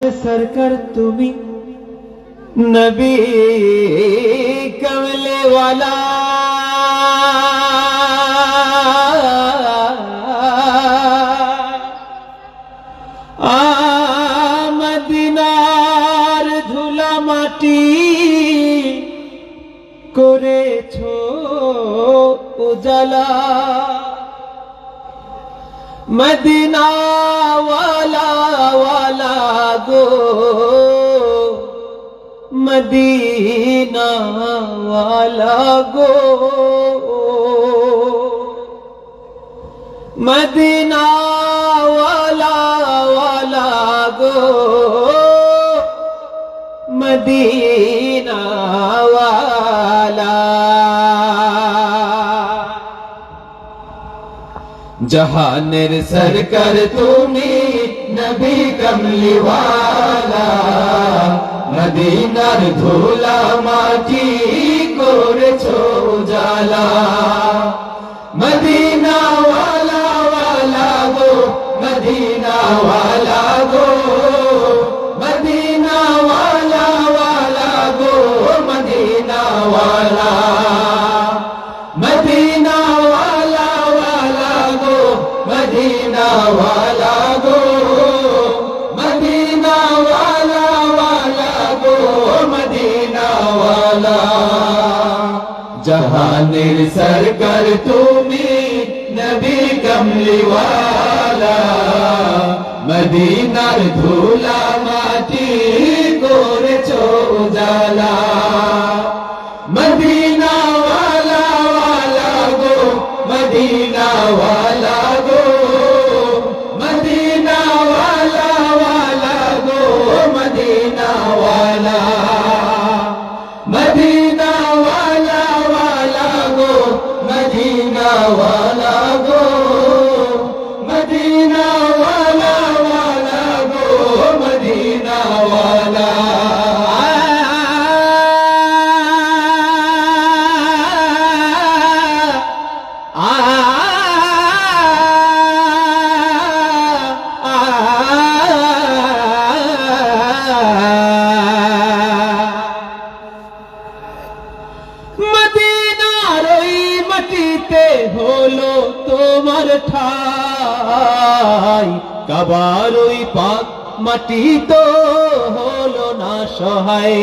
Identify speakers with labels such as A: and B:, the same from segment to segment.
A: सरकार तुमी नबी कमले वाला मदीनार धुला माटी करेछो उजाला मदीना वाला वाला गो मदीना वाला गो मदीना वाला वाला गो मदीना वाला जहानेर सरकार तुमी नबी कमली वाला मदीनार धूला माटी करेछो उजाला मदीना वाला वाला गो मदीना वाला गो मदीना वाला वाला गो मदीना वाला मदीना वाला वाला गो मदीना वाला गो मदीना वाला वाला गो मदीना वाला जहानेर सरकार तुमी नबी कमली वाला मदीनार धूला माटी करेछो उजाला मदीना वाला वाला गो मदीना वाला गो मदीना वाला वाला गो मदीना वाला मदीना वाला वाला गो मदीना वाला गो मदीना वाला वाला गो मदीना वाला मदीनार ओई माटीते हलो तोमार ठाई काবার ওই পাক মাটি তো হলো না সহায়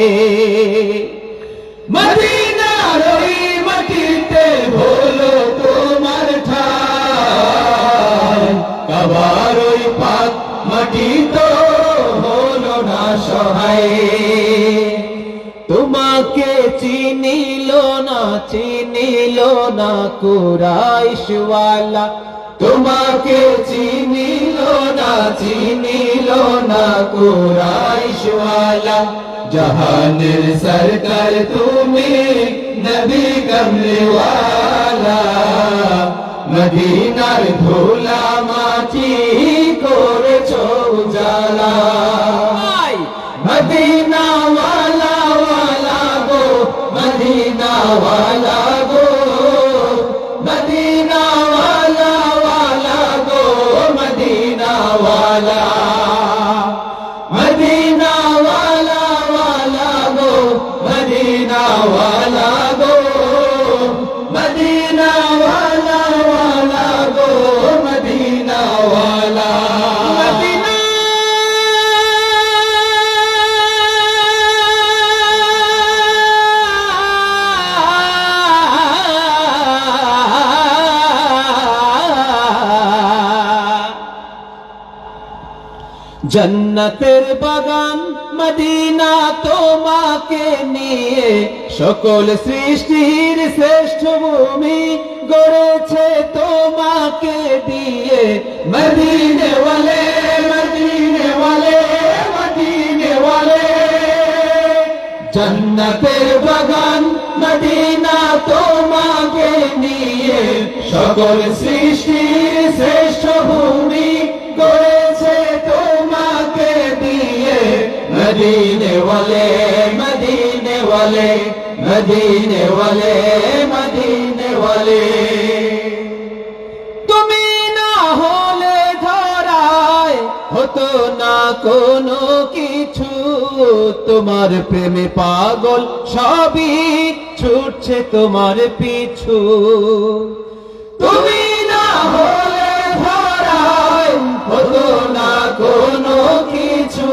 A: মদিনার ওই মাটিতে হলো তোমার ঠাই কাবার ওই পাক মাটি তো হলো না সহায় তোমাকে চিনিল না কুরাইশ ওয়ালা তোমাকে চিনিল না কুরাইশ ওয়ালা জাহানের সরকার তুমি নবী কমলি ওয়ালা মদিনার ধুলা মাটি করেছো উজালা মদিনা वाला वाला गो मदीना वाला गो मदीना वाला वाला गो मदीना वाला मदीना वाला वाला गो मदीना वाला गो मदीना वाला वाला गो मदीना वाला मदीना जन्नतेर बागान मदीना तोमाके निये सकल सृष्टिर श्रेष्ठ भूमि गड़ेछे तोमाके दिए मदीने वाले मदीने वाले मदीने वाले जन्नतेर बागान मदीना तोमाके निये सकल सृष्टिर श्रेष्ठ भूमि गड़ेछे तोमाके दिए मदीने वाले मदीने वाले मदीने वाले मदीने वाले तुमी ना होले धराए হতো না কোনো কি পিছু, তোমার প্রেমে পাগল সবই ছুটছে তোমার পিছু। তুমি না হলে ধরায় হতো না কোনো কিছু,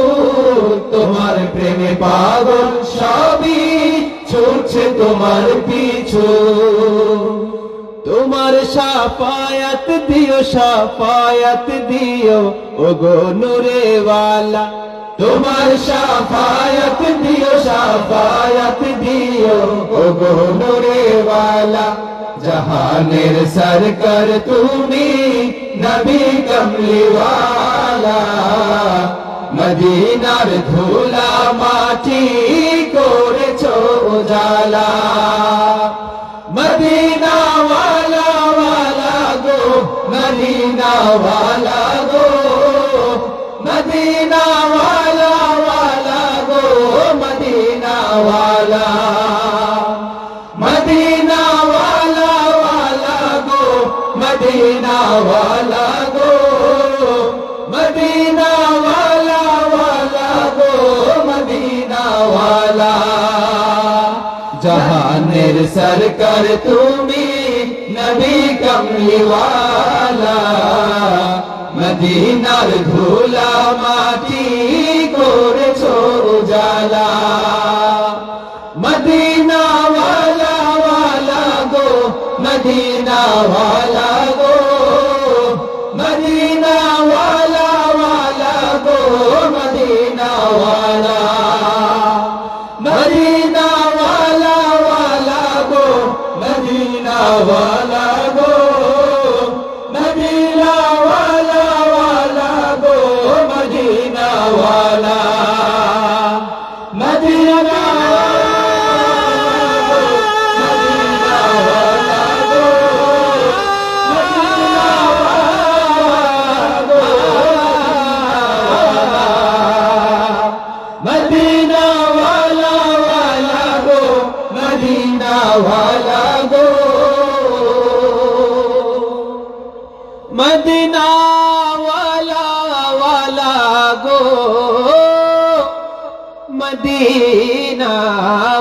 A: তোমার প্রেমে পাগল সবই ছুটছে তোমার পিছু। তোমার শাফায়াত দিও, শাফায়াত দিও ওগো নূরে ওয়ালা, তোমার শাফায়াত দিও, শাফায়াত দিও ওগো নূরে ওয়ালা। জাহানের সরকার তুমি নবী কমলি ওয়ালা, মদিনার ধুলা মাটি করেছো উজালা। মদিনা ওয়ালা ওয়ালা গো, মদিনা ওয়ালা গো, মদিনা ওয়ালা ওয়ালা গো, মদিনা ওয়ালা। মদিনা ওয়ালা ওয়ালা গো, মদিনা ওয়ালা গো, মদিনা ওয়ালা ওয়ালা গো, মদিনা ওয়ালা। জাহানের সরকার তুমি নবী কমলি ওয়ালা, মদিনার ধুলা মাটি করেছো উজালা। মদিনা ওয়ালা ওয়ালা গো, মদিনা ওয়ালা গো, মদিনা ওয়ালা ওয়ালা গো, মদিনা ওয়ালা। মদিনা ওয়ালা ওয়ালা গো, মদিনা ওয়ালা গো, মদিনা ওয়ালা ওয়ালা গো, মদিনা ওয়ালা। মদিনা মদিনা ওয়ালা ওয়ালা গো, মদিনা ওয়ালা গো, মদিনা ওয়ালা ওয়ালা গো, মদিনা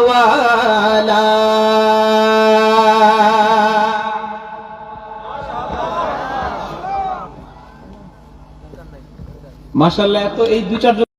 A: ওয়ালা। মাশাআল্লাহ। এত এই 2-4